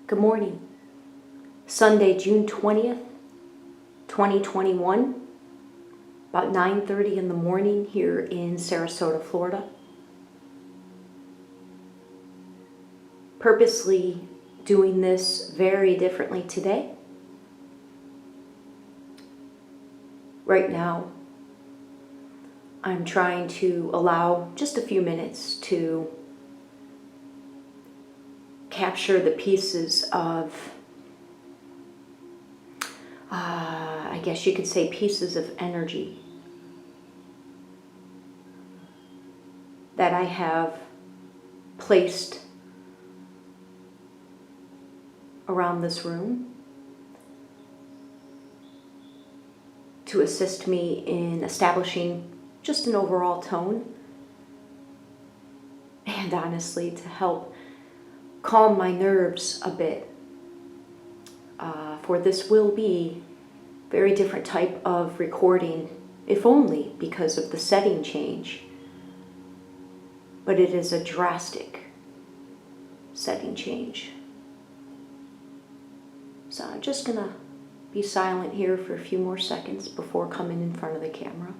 Good morning. Sunday, June 20th, 2021, about 9:30 in the morning here in Sarasota, Florida. Purposely doing this very differently today. Right now, I'm trying to allow just a few minutes to capture the pieces of, I guess you could say pieces of energy that I have placed around this room to assist me in establishing just an overall tone and honestly to help calm my nerves a bit. For this will be a very different type of recording, if only because of the setting change. But it is a drastic setting change. So I'm just gonna be silent here for a few more seconds before coming in front of the camera.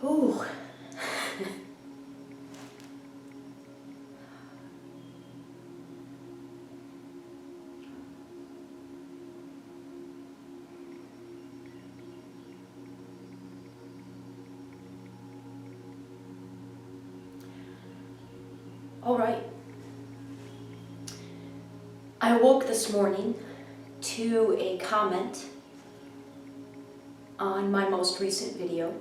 Ooh. All right. I woke this morning to a comment on my most recent video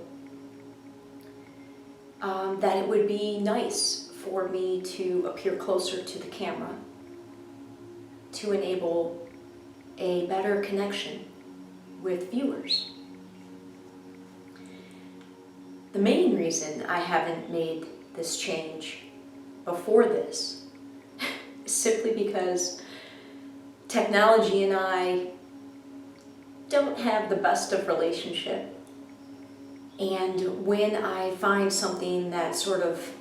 that it would be nice for me to appear closer to the camera to enable a better connection with viewers. The main reason I haven't made this change before this is simply because technology and I don't have the best of relationship. And when I find something that sort of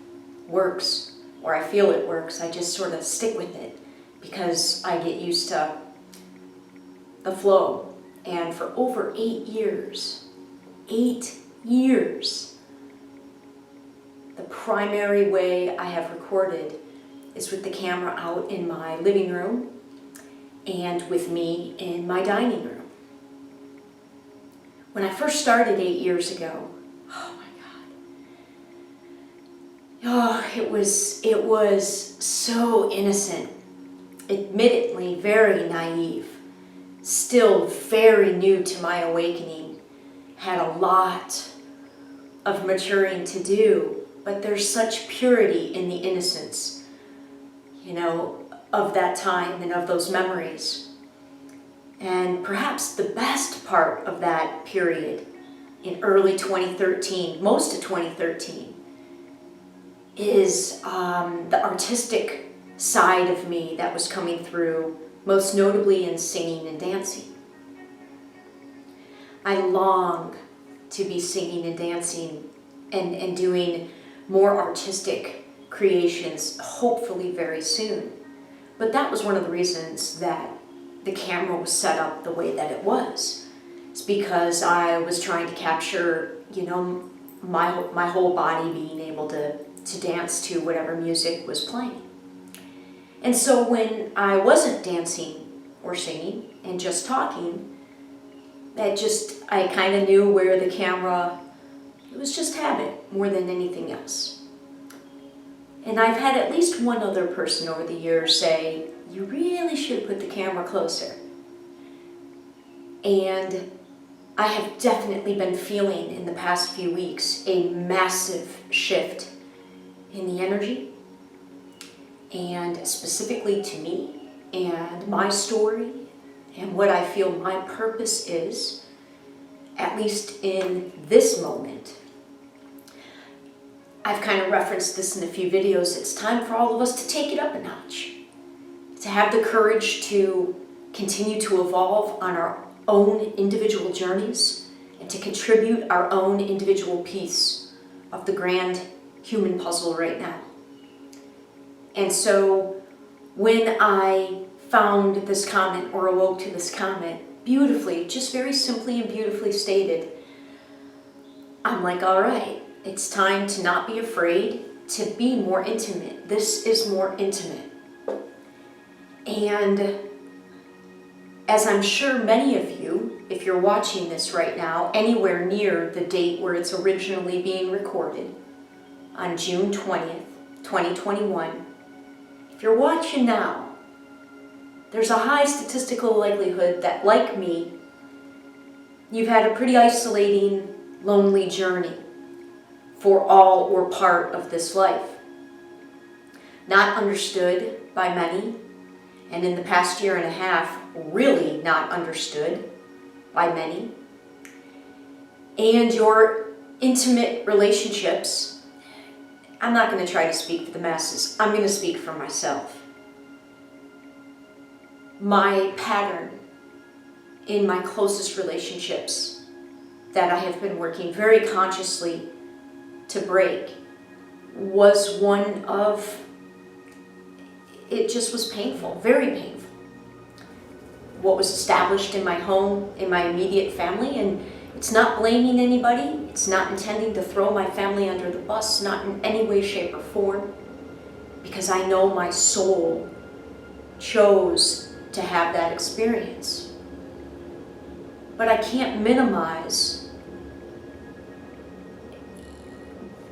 works, or I feel it works, I just sort of stick with it because I get used to the flow. And for over 8 years, the primary way I have recorded is with the camera out in my living room and with me in my dining room. When I first started 8 years ago, oh my God, it was so innocent, admittedly very naive, still very new to my awakening, had a lot of maturing to do, but there's such purity in the innocence, of that time and of those memories. And perhaps the best part of that period in early 2013, most of 2013, is the artistic side of me that was coming through, most notably in singing and dancing. I long to be singing and dancing and doing more artistic creations, hopefully very soon. But that was one of the reasons that the camera was set up the way that it was. It's because I was trying to capture, my whole body being able to dance to whatever music was playing. And so when I wasn't dancing or singing and just talking, I kind of knew where the camera, it was just habit more than anything else. And I've had at least one other person over the years say, you really should put the camera closer. And I have definitely been feeling in the past few weeks a massive shift in the energy, and specifically to me and my story and what I feel my purpose is at least in this moment. I've kind of referenced this in a few videos. It's time for all of us to take it up a notch, to have the courage to continue to evolve on our own individual journeys and to contribute our own individual piece of the grand human puzzle right now. And so when I found this comment or awoke to this comment, beautifully, just very simply and beautifully stated, I'm like, all right, it's time to not be afraid, to be more intimate. This is more intimate. And as I'm sure many of you, if you're watching this right now, anywhere near the date where it's originally being recorded, on June 20th, 2021, if you're watching now, there's a high statistical likelihood that, like me, you've had a pretty isolating, lonely journey for all or part of this life. Not understood by many, and in the past year and a half, really not understood by many. And your intimate relationships, I'm not going to try to speak for the masses, I'm going to speak for myself. My pattern in my closest relationships that I have been working very consciously to break was one of, it just was painful, very painful. What was established in my home, in my immediate family, and it's not blaming anybody, it's not intending to throw my family under the bus, not in any way, shape, or form, because I know my soul chose to have that experience. But I can't minimize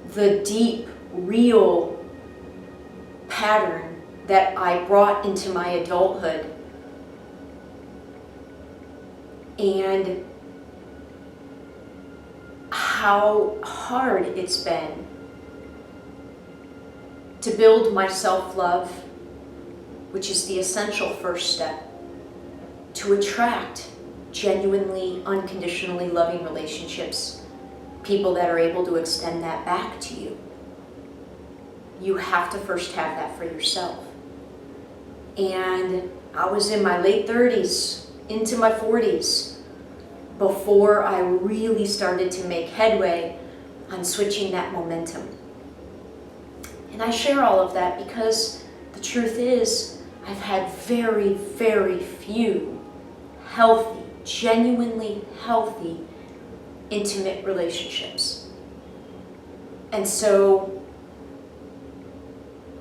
the deep, real pattern that I brought into my adulthood, and how hard it's been to build my self-love, which is the essential first step to attract genuinely, unconditionally loving relationships, people that are able to extend that back to you. You have to first have that for yourself. And I was in my late 30s, into my 40s, before I really started to make headway on switching that momentum. And I share all of that because the truth is, I've had very, very few healthy, genuinely healthy, intimate relationships. And so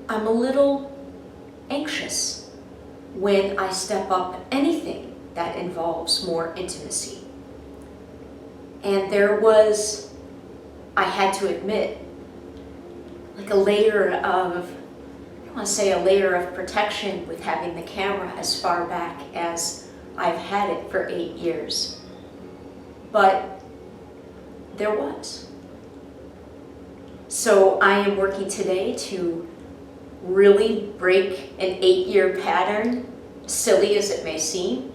I'm a little anxious when I step up anything that involves more intimacy. And there was, I had to admit, like a layer of, I don't want to say a layer of protection with having the camera as far back as I've had it for 8 years. But there was. So I am working today to really break an 8-year pattern, silly as it may seem,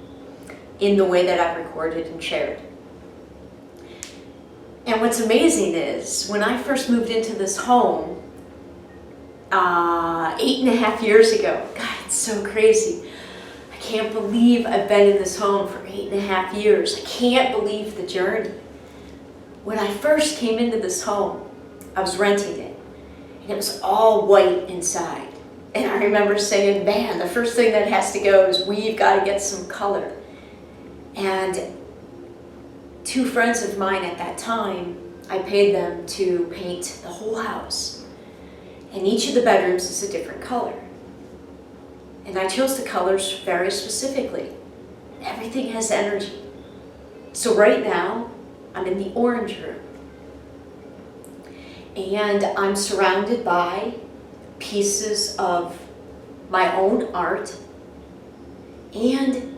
in the way that I've recorded and shared. And what's amazing is, when I first moved into this home, 8.5 years ago, God, it's so crazy. I can't believe I've been in this home for 8.5 years. I can't believe the journey. When I first came into this home, I was renting it, and it was all white inside. And I remember saying, man, the first thing that has to go is we've got to get some color. And 2 friends of mine at that time, I paid them to paint the whole house. And each of the bedrooms is a different color. And I chose the colors very specifically. Everything has energy. So right now, I'm in the orange room. And I'm surrounded by pieces of my own art and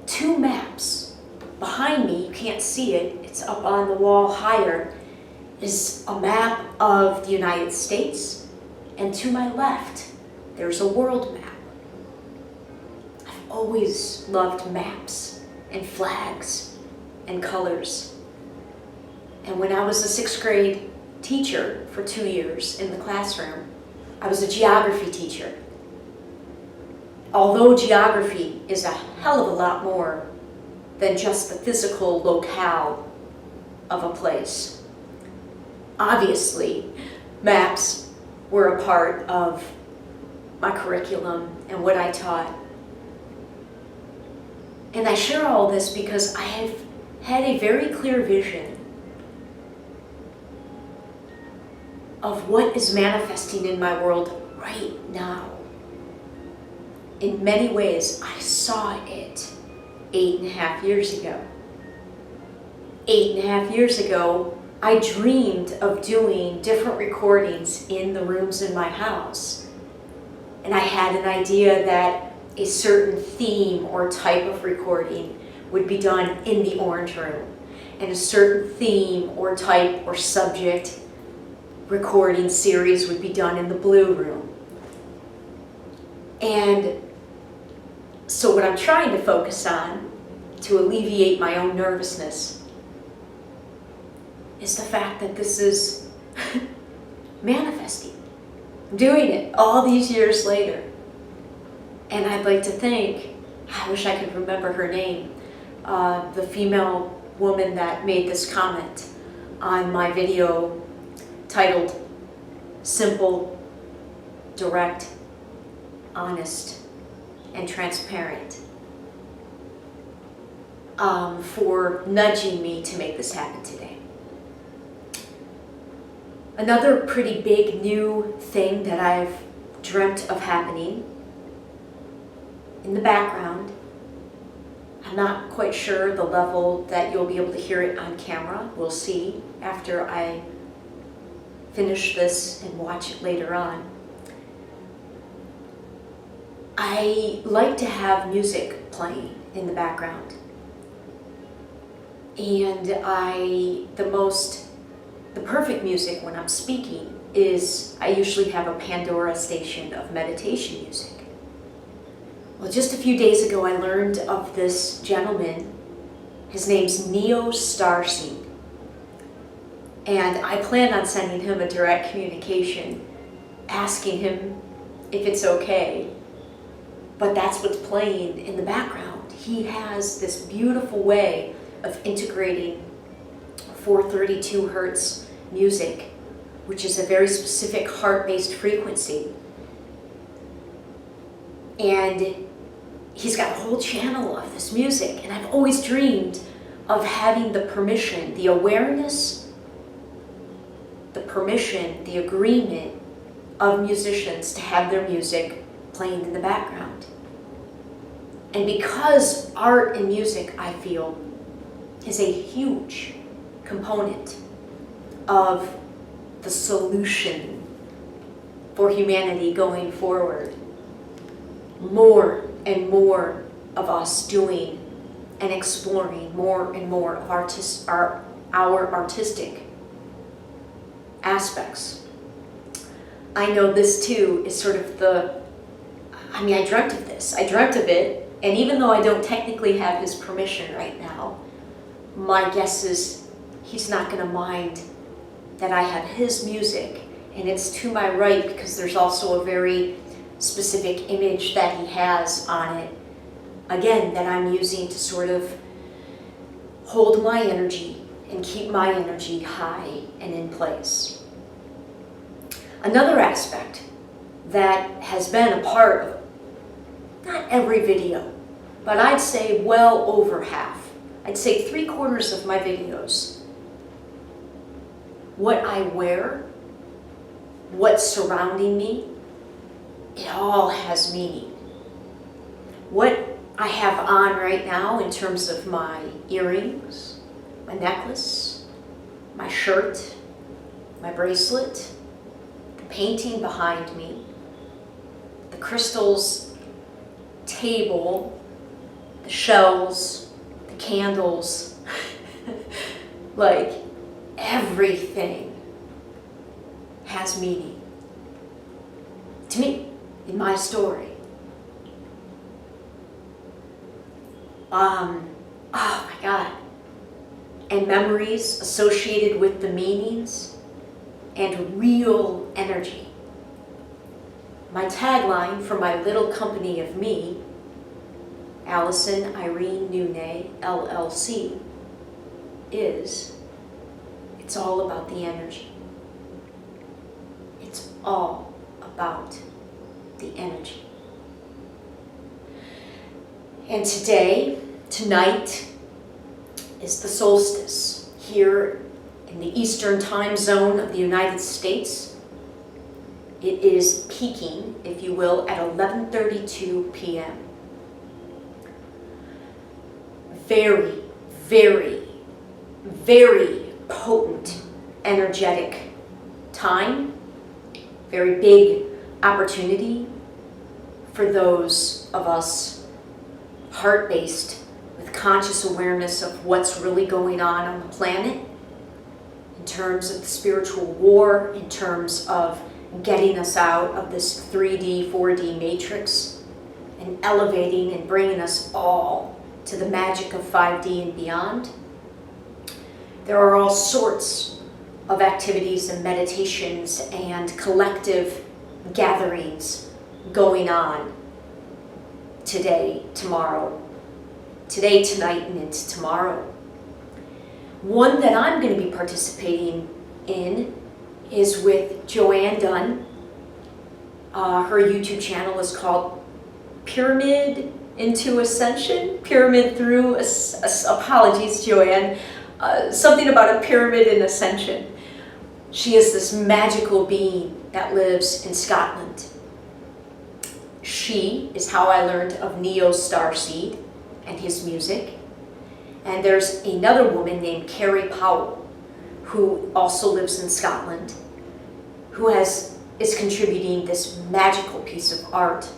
2 maps. Behind me, you can't see it, it's up on the wall higher, is a map of the United States. And to my left, there's a world map. I've always loved maps and flags and colors. And when I was a 6th grade teacher for 2 years in the classroom, I was a geography teacher. Although geography is a hell of a lot more than just the physical locale of a place. Obviously, maps were a part of my curriculum and what I taught. And I share all this because I have had a very clear vision of what is manifesting in my world right now. In many ways, I saw it 8.5 years ago. 8.5 years ago, I dreamed of doing different recordings in the rooms in my house. And I had an idea that a certain theme or type of recording would be done in the orange room, and a certain theme or type or subject recording series would be done in the blue room. And so what I'm trying to focus on to alleviate my own nervousness is the fact that this is manifesting. I'm doing it all these years later. And I'd like to thank, I wish I could remember her name, the female woman that made this comment on my video titled Simple, Direct, Honest, and Transparent, for nudging me to make this happen today. Another pretty big new thing that I've dreamt of happening in the background, I'm not quite sure the level that you'll be able to hear it on camera. We'll see after I finish this and watch it later on. I like to have music playing in the background. And the perfect music when I'm speaking is, I usually have a Pandora station of meditation music. Well, just a few days ago, I learned of this gentleman. His name's Neo Starseed. And I plan on sending him a direct communication, asking him if it's okay. But that's what's playing in the background. He has this beautiful way of integrating 432 hertz music, which is a very specific heart-based frequency. And he's got a whole channel of this music, and I've always dreamed of having the permission, the awareness, the permission, the agreement of musicians to have their music playing in the background. And because art and music, I feel, is a huge component of the solution for humanity going forward, more and more of us doing and exploring more and more of our artistic aspects. I know this too is sort of I dreamt of this. I dreamt of it, and even though I don't technically have his permission right now, my guess is he's not going to mind that I have his music, and it's to my right because there's also a very specific image that he has on it, again, that I'm using to sort of hold my energy and keep my energy high and in place. Another aspect that has been a part of not every video, but I'd say well over half, I'd say 3/4 of my videos, what I wear, what's surrounding me, it all has meaning. What I have on right now in terms of my earrings, my necklace, my shirt, my bracelet, the painting behind me, the crystals, table, the shells, the candles, like everything has meaning to me. In my story. Oh my God. and memories associated with the meanings and real energy. My tagline for my little company of me, Allison Irene Noune, LLC, is, it's all about the energy. It's all about the energy. And tonight, is the solstice here in the Eastern time zone of the United States. It is peaking, if you will, at 11:32 p.m. Very, very, very potent, energetic time. Very big opportunity for those of us heart-based with conscious awareness of what's really going on the planet in terms of the spiritual war, in terms of getting us out of this 3D, 4D matrix and elevating and bringing us all to the magic of 5D and beyond. There are all sorts of activities and meditations and collective gatherings going on today, tomorrow, today, tonight, and into tomorrow. One that I'm going to be participating in is with Joanne Dunn. Her YouTube channel is called Pyramid into Ascension. Pyramid through, apologies Joanne, something about a pyramid in ascension. She is this magical being that lives in Scotland. She is how I learned of Neo Starseed and his music. And there's another woman named Carrie Powell, who also lives in Scotland, who is contributing this magical piece of art.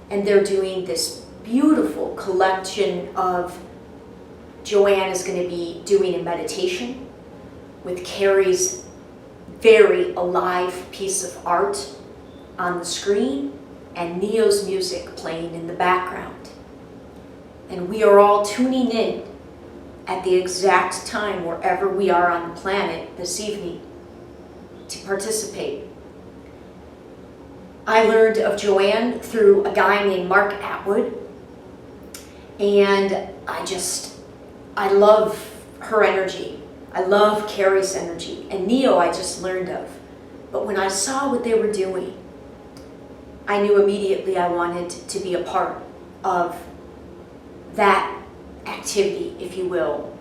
And they're doing this beautiful collection of, Joanne is going to be doing a meditation with Carrie's very alive piece of art on the screen and Neo's music playing in the background. And we are all tuning in at the exact time wherever we are on the planet this evening to participate. I learned of Joanne through a guy named Mark Atwood, and I love her energy. I love Carrie's energy, and Neo I just learned of. But when I saw what they were doing, I knew immediately I wanted to be a part of that activity, if you will,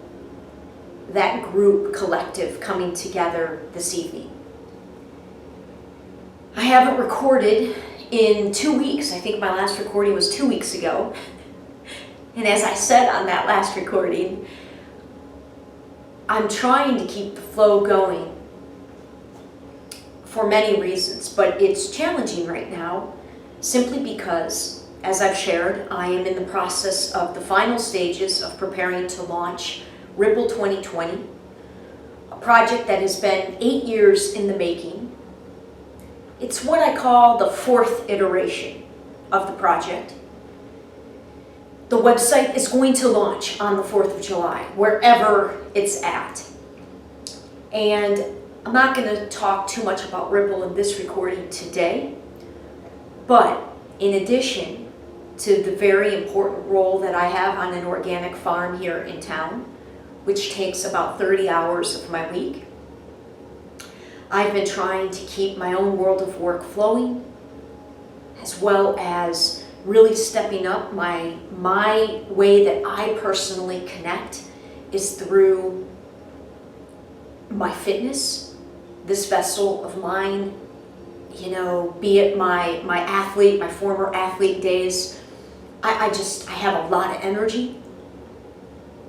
that group collective coming together this evening. I haven't recorded in 2 weeks. I think my last recording was 2 weeks ago. And as I said on that last recording, I'm trying to keep the flow going for many reasons, but it's challenging right now simply because, as I've shared, I am in the process of the final stages of preparing to launch Ripple 2020, a project that has been 8 years in the making. It's what I call the 4th iteration of the project. The website is going to launch on the 4th of July, wherever it's at. And I'm not going to talk too much about Ripple in this recording today, but in addition to the very important role that I have on an organic farm here in town, which takes about 30 hours of my week, I've been trying to keep my own world of work flowing, as well as really stepping up. My way that I personally connect is through my fitness, this vessel of mine, you know, be it my former athlete days. I have a lot of energy,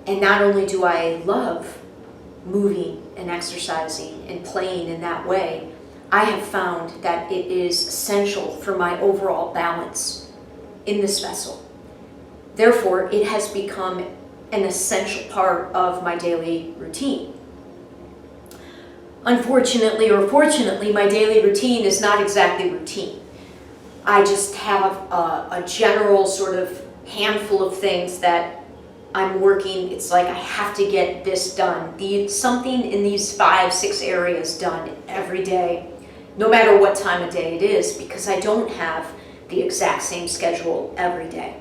and not only do I love moving and exercising and playing in that way, I have found that it is essential for my overall balance in this vessel. Therefore, it has become an essential part of my daily routine. Unfortunately or fortunately, my daily routine is not exactly routine. I just have a general sort of handful of things that I'm working, it's like I have to get this done. Something in these 5-6 areas done every day, no matter what time of day it is, because I don't have the exact same schedule every day.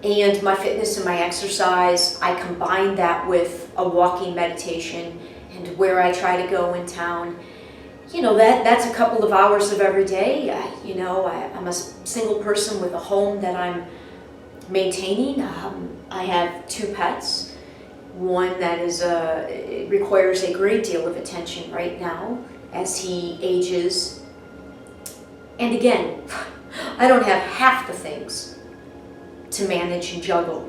And my fitness and my exercise, I combine that with a walking meditation and where I try to go in town. You know, that's a couple of hours of every day. I'm a single person with a home that I'm maintaining. I have 2 pets. One that it requires a great deal of attention right now as he ages. And again, I don't have half the things to manage and juggle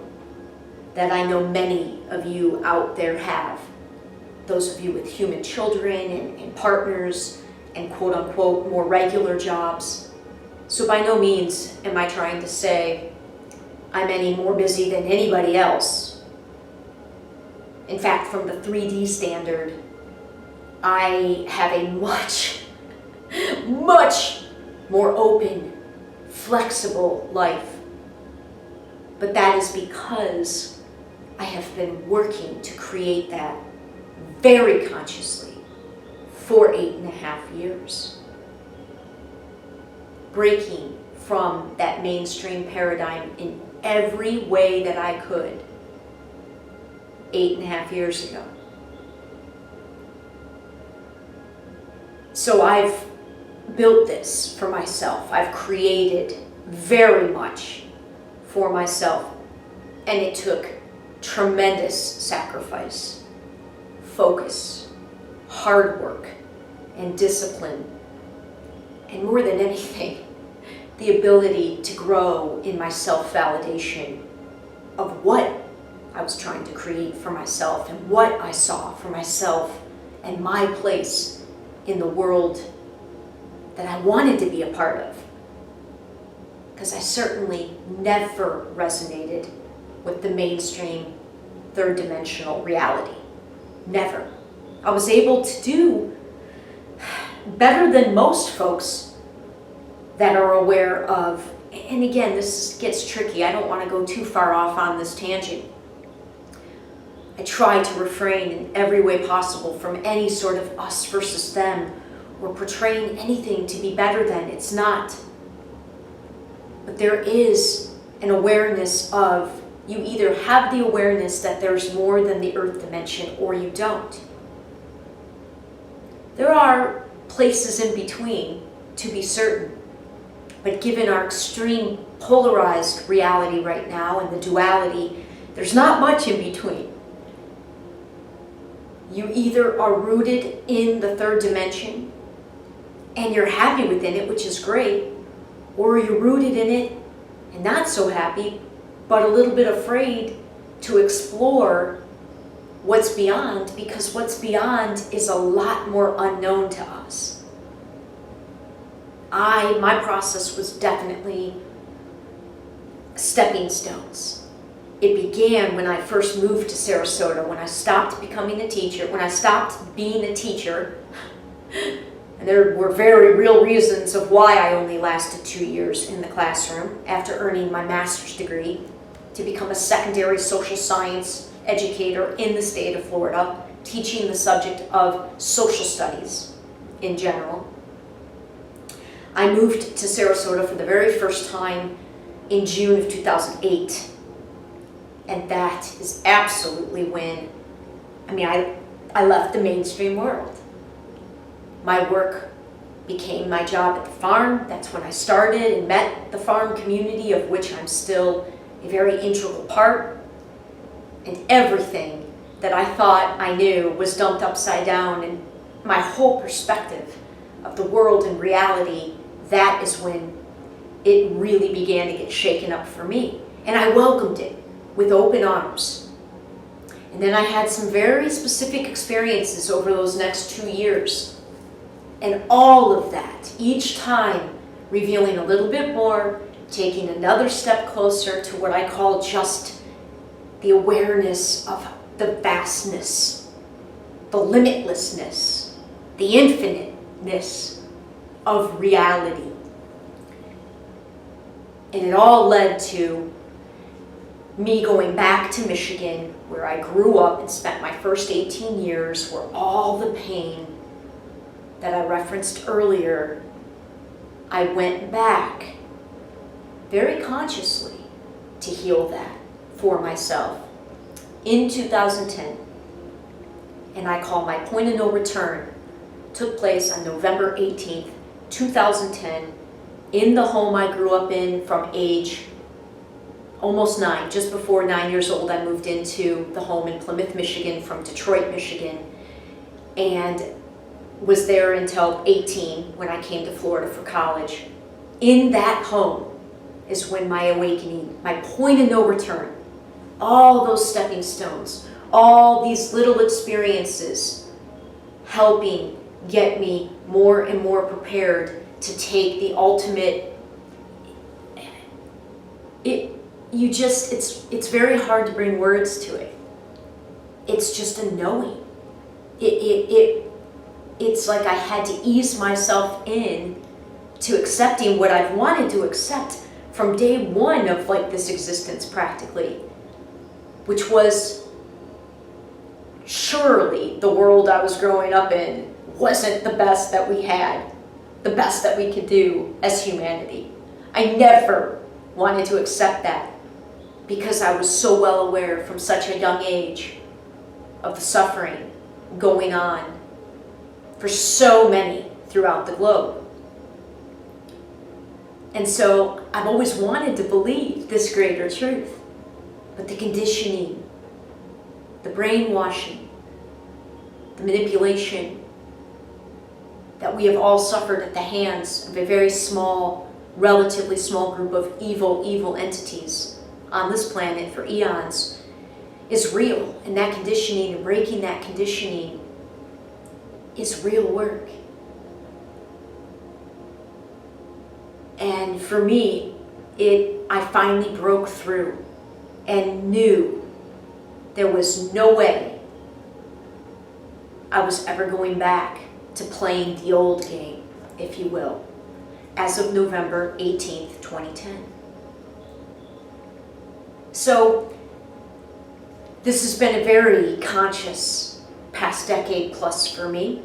that I know many of you out there have. Those of you with human children and partners and quote unquote more regular jobs. So by no means am I trying to say I'm any more busy than anybody else. In fact, from the 3D standard, I have a much, much more open, flexible life. But that is because I have been working to create that very consciously for 8.5 years. Breaking from that mainstream paradigm in every way that I could 8.5 years ago. So I've built this for myself. I've created very much for myself, and it took tremendous sacrifice, focus, hard work, and discipline, and more than anything, the ability to grow in my self-validation of what I was trying to create for myself and what I saw for myself and my place in the world that I wanted to be a part of. Because I certainly never resonated with the mainstream third dimensional reality. Never. I was able to do better than most folks that are aware of, and again, this gets tricky. I don't want to go too far off on this tangent. I try to refrain in every way possible from any sort of us versus them or portraying anything to be better than. It's not. But there is an awareness of, you either have the awareness that there's more than the earth dimension or you don't. There are places in between, to be certain. But given our extreme polarized reality right now and the duality, there's not much in between. You either are rooted in the third dimension and you're happy within it, which is great, or you're rooted in it and not so happy, but a little bit afraid to explore what's beyond, because what's beyond is a lot more unknown to us. My process was definitely stepping stones. It began when I first moved to Sarasota, when I stopped becoming a teacher, when I stopped being a teacher. And there were very real reasons of why I only lasted 2 years in the classroom after earning my master's degree to become a secondary social science educator in the state of Florida, teaching the subject of social studies in general. I moved to Sarasota for the very first time in June of 2008. And that is absolutely when, I left the mainstream world. My work became my job at the farm. That's when I started and met the farm community, of which I'm still a very integral part. And everything that I thought I knew was dumped upside down, and my whole perspective of the world and reality, that is when it really began to get shaken up for me. And I welcomed it with open arms. And then I had some very specific experiences over those next 2 years. And all of that, each time revealing a little bit more, taking another step closer to what I call just the awareness of the vastness, the limitlessness, the infiniteness of reality. And it all led to me going back to Michigan, where I grew up and spent my first 18 years, where all the pain that I referenced earlier, I went back very consciously to heal that for myself in 2010. And I call my point of no return. Took place on November 18th, 2010, in the home I grew up in from age almost 9. Just before 9 years old, I moved into the home in Plymouth, Michigan from Detroit, Michigan, and was there until 18 when I came to Florida for college. In that home is when my awakening, my point of no return, all those stepping stones, all these little experiences helping get me more and more prepared to take the ultimate. It's very hard to bring words to it. It's just a knowing. It's like I had to ease myself in to accepting what I've wanted to accept from day one of like this existence practically, which was surely the world I was growing up in wasn't the best that we had, the best that we could do as humanity. I never wanted to accept that because I was so well aware from such a young age of the suffering going on for so many throughout the globe. And so I've always wanted to believe this greater truth, but the conditioning, the brainwashing, the manipulation that we have all suffered at the hands of a very small, relatively small group of evil entities on this planet for eons is real. And that conditioning and breaking that conditioning is real work. And for me, I finally broke through and knew there was no way I was ever going back to playing the old game, if you will, as of November 18th, 2010. So this has been a very conscious past decade plus for me.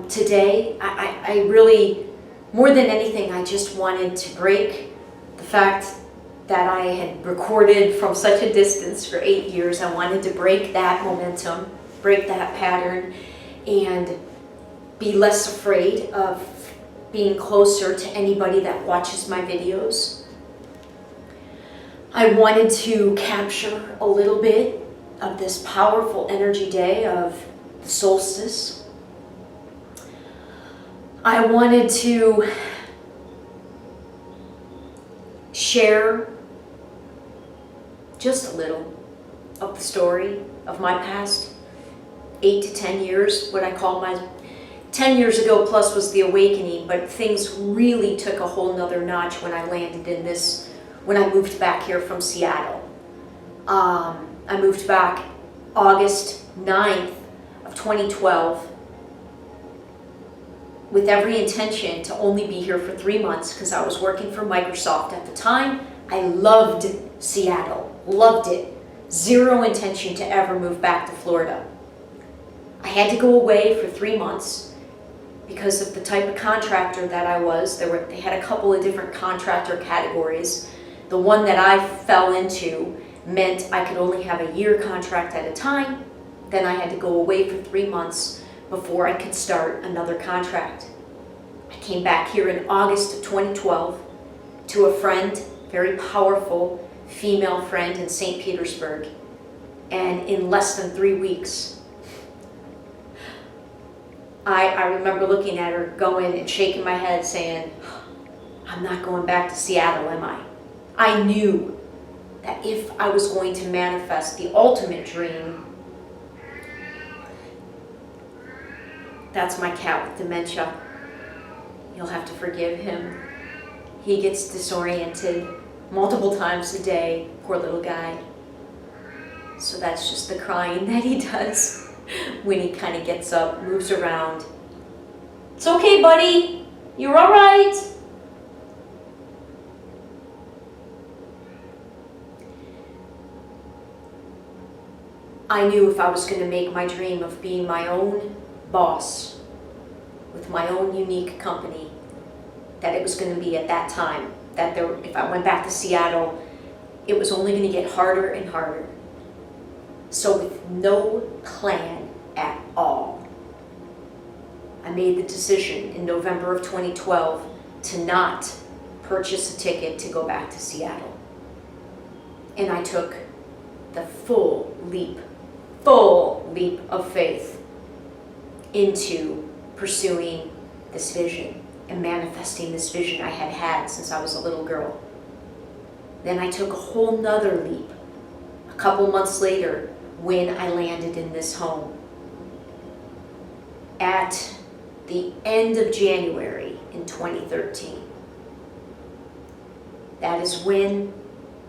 Today, I really, more than anything, I just wanted to break the fact that I had recorded from such a distance for 8 years. I wanted to break that momentum, break that pattern, and be less afraid of being closer to anybody that watches my videos. I wanted to capture a little bit of this powerful energy day of the solstice. I wanted to share just a little of the story of my past 8 to 10 years, what I call my 10 years ago plus was the awakening, but things really took a whole nother notch when I landed in this, when I moved back here from Seattle. I moved back August 9th of 2012 with every intention to only be here for 3 months because I was working for Microsoft at the time. I loved Seattle, loved it. Zero intention to ever move back to Florida. I had to go away for 3 months because of the type of contractor that I was. They had a couple of different contractor categories. The one that I fell into meant I could only have a year contract at a time. Then I had to go away for 3 months before I could start another contract. I came back here in August of 2012 to a friend, very powerful female friend in St. Petersburg. And in less than 3 weeks, I remember looking at her, going and shaking my head saying, I'm not going back to Seattle, am I? I knew that if I was going to manifest the ultimate dream. That's my cat with dementia. You'll have to forgive him. He gets disoriented multiple times a day, poor little guy. So that's just the crying that he does when he kind of gets up, moves around. It's okay, buddy. You're all right. I knew if I was going to make my dream of being my own boss with my own unique company, that it was going to be at that time, that if I went back to Seattle, it was only going to get harder and harder. So with no plan at all, I made the decision in November of 2012 to not purchase a ticket to go back to Seattle. And I took the full leap of faith into pursuing this vision and manifesting this vision I had had since I was a little girl. Then I took a whole nother leap a couple months later when I landed in this home. At the end of January in 2013. That is when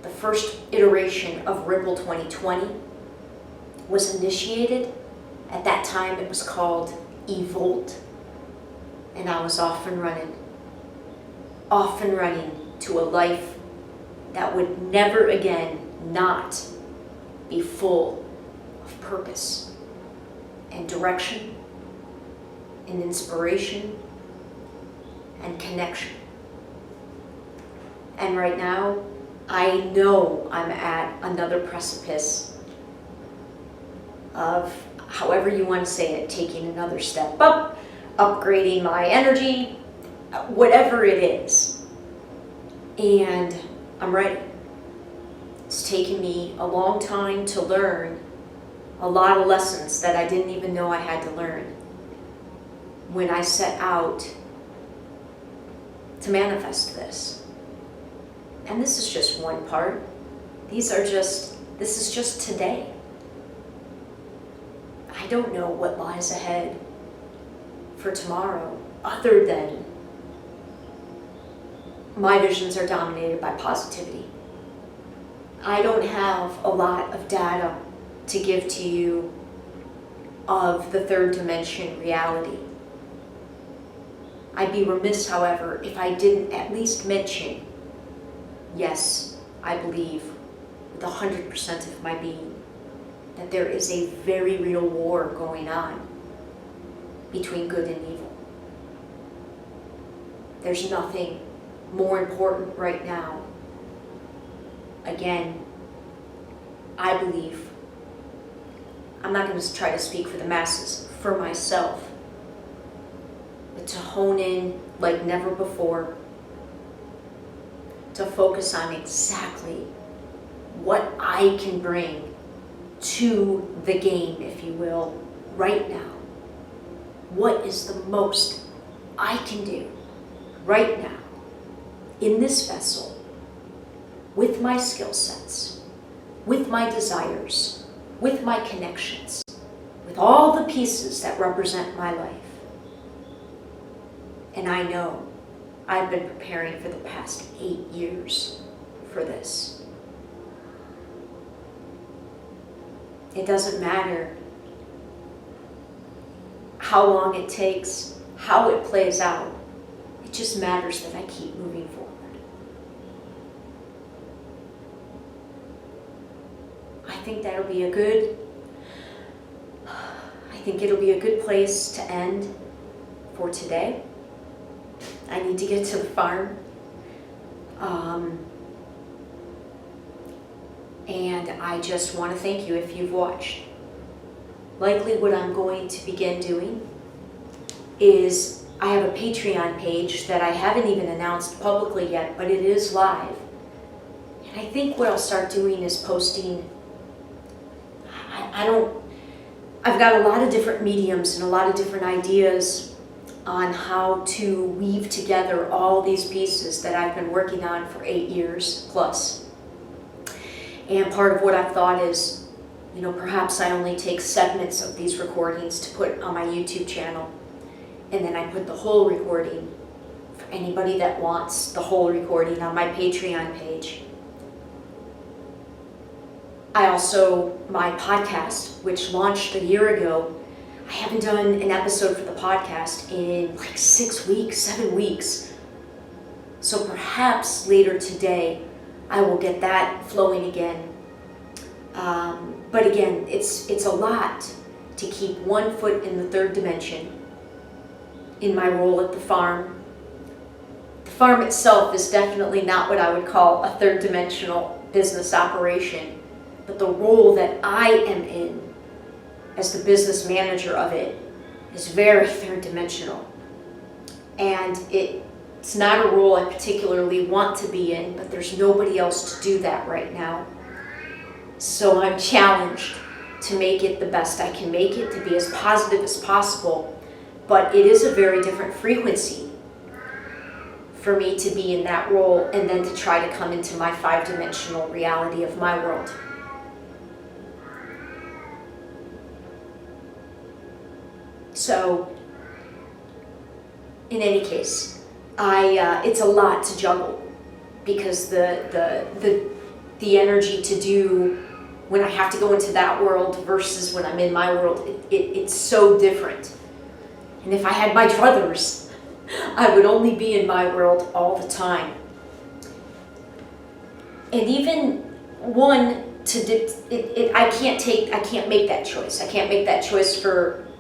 the first iteration of Ripple 2020 was initiated. At that time it was called eVolt, and I was off and running to a life that would never again not be full of purpose and direction and inspiration and connection. And right now, I know I'm at another precipice of, however you want to say it, taking another step up, upgrading my energy, whatever it is. And I'm ready. It's taken me a long time to learn a lot of lessons that I didn't even know I had to learn when I set out to manifest this. And this is just one part. This is just today. I don't know what lies ahead for tomorrow, other than my visions are dominated by positivity. I don't have a lot of data to give to you of the third dimension reality. I'd be remiss, however, if I didn't at least mention, yes, I believe with 100% of my being that there is a very real war going on between good and evil. There's nothing more important right now. Again, I believe, I'm not going to try to speak for the masses, for myself, but to hone in like never before, to focus on exactly what I can bring to the game, if you will, right now. What is the most I can do right now in this vessel with my skill sets, with my desires, with my connections, with all the pieces that represent my life. And I know I've been preparing for the past 8 years for this. It doesn't matter how long it takes, how it plays out. It just matters that I keep moving forward. I think it'll be a good place to end for today. I need to get to the farm. And I just want to thank you if you've watched. Likely what I'm going to begin doing is I have a Patreon page that I haven't even announced publicly yet, but it is live. And I think what I'll start doing is posting, I've got a lot of different mediums and a lot of different ideas on how to weave together all these pieces that I've been working on for 8 years plus. And part of what I've thought is, perhaps I only take segments of these recordings to put on my YouTube channel, and then I put the whole recording for anybody that wants the whole recording on my Patreon page. I also, my podcast, which launched a year ago, I haven't done an episode for the podcast in like 6 weeks, 7 weeks. So perhaps later today, I will get that flowing again. But again, it's a lot to keep one foot in the third dimension in my role at the farm. The farm itself is definitely not what I would call a third dimensional business operation, but the role that I am in as the business manager of it is very third dimensional. And it's not a role I particularly want to be in, but there's nobody else to do that right now. So I'm challenged to make it the best I can make it, to be as positive as possible. But it is a very different frequency for me to be in that role and then to try to come into my 5-dimensional reality of my world. So, in any case, it's a lot to juggle, because the energy to do when I have to go into that world versus when I'm in my world, it's so different. And if I had my druthers, I would only be in my world all the time. And even one I can't make that choice. I can't make that choice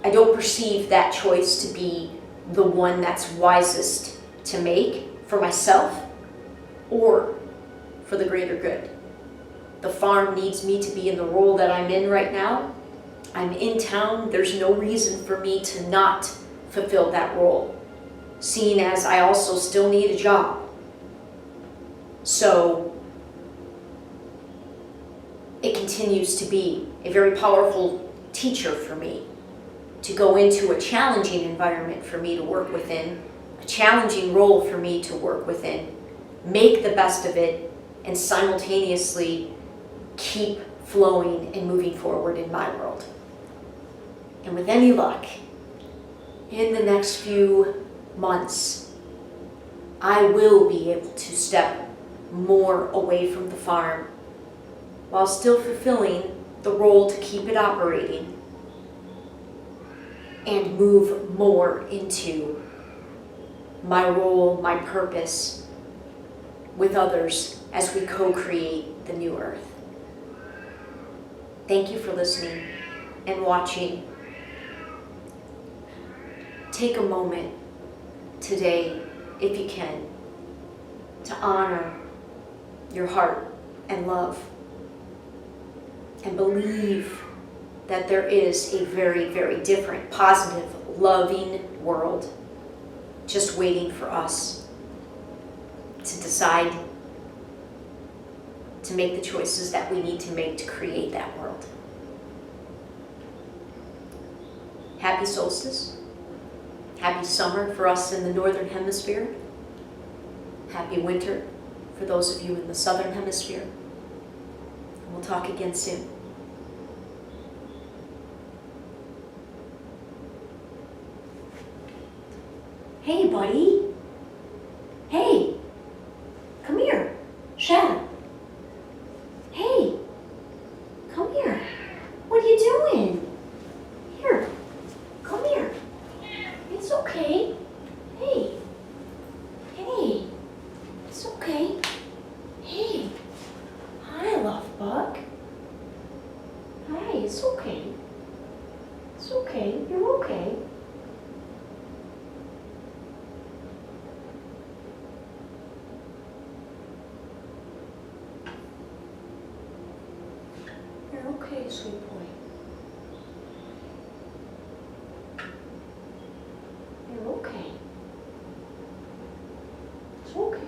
I don't perceive that choice to be the one that's wisest to make for myself or for the greater good. The farm needs me to be in the role that I'm in right now. I'm in town. There's no reason for me to not fulfill that role, seeing as I also still need a job. So it continues to be a very powerful teacher for me to go into a challenging environment for me to work within, a challenging role for me to work within, make the best of it, and simultaneously keep flowing and moving forward in my world. And with any luck, in the next few months, I will be able to step more away from the farm while still fulfilling the role to keep it operating and move more into my role, my purpose with others as we co-create the new earth. Thank you for listening and watching. Take a moment today, if you can, to honor your heart and love and believe that there is a very, very different, positive, loving world just waiting for us to decide to make the choices that we need to make to create that world. Happy solstice. Happy summer for us in the northern hemisphere. Happy winter for those of you in the southern hemisphere. We'll talk again soon. Hey, buddy. Hey, come here. Shadow. Hey, come here. What are you doing? Here, come here. It's okay. Hey, hey, it's okay. Hey, hi, love bug. Hi, it's okay. It's okay. You're okay. You're okay, sweet boy. You're okay. It's okay.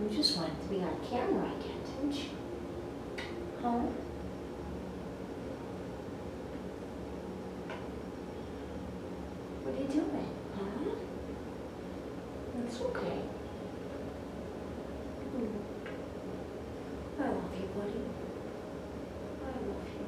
You just wanted to be on camera again, didn't you? Huh? What are you doing? Huh? It's okay. I love you, buddy. I love you.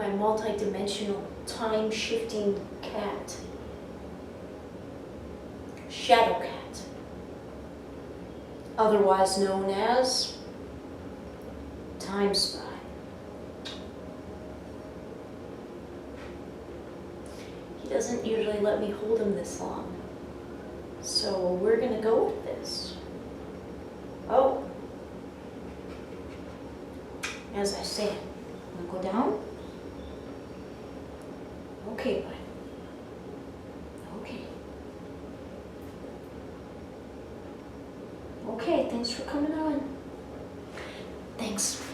my multi-dimensional, time-shifting cat. Shadow cat. Otherwise known as Time Spy. He doesn't usually let me hold him this long. So we're gonna go with this. Oh. As I said, I'm gonna go down. Okay, bud. Okay. Okay, thanks for coming on. Thanks.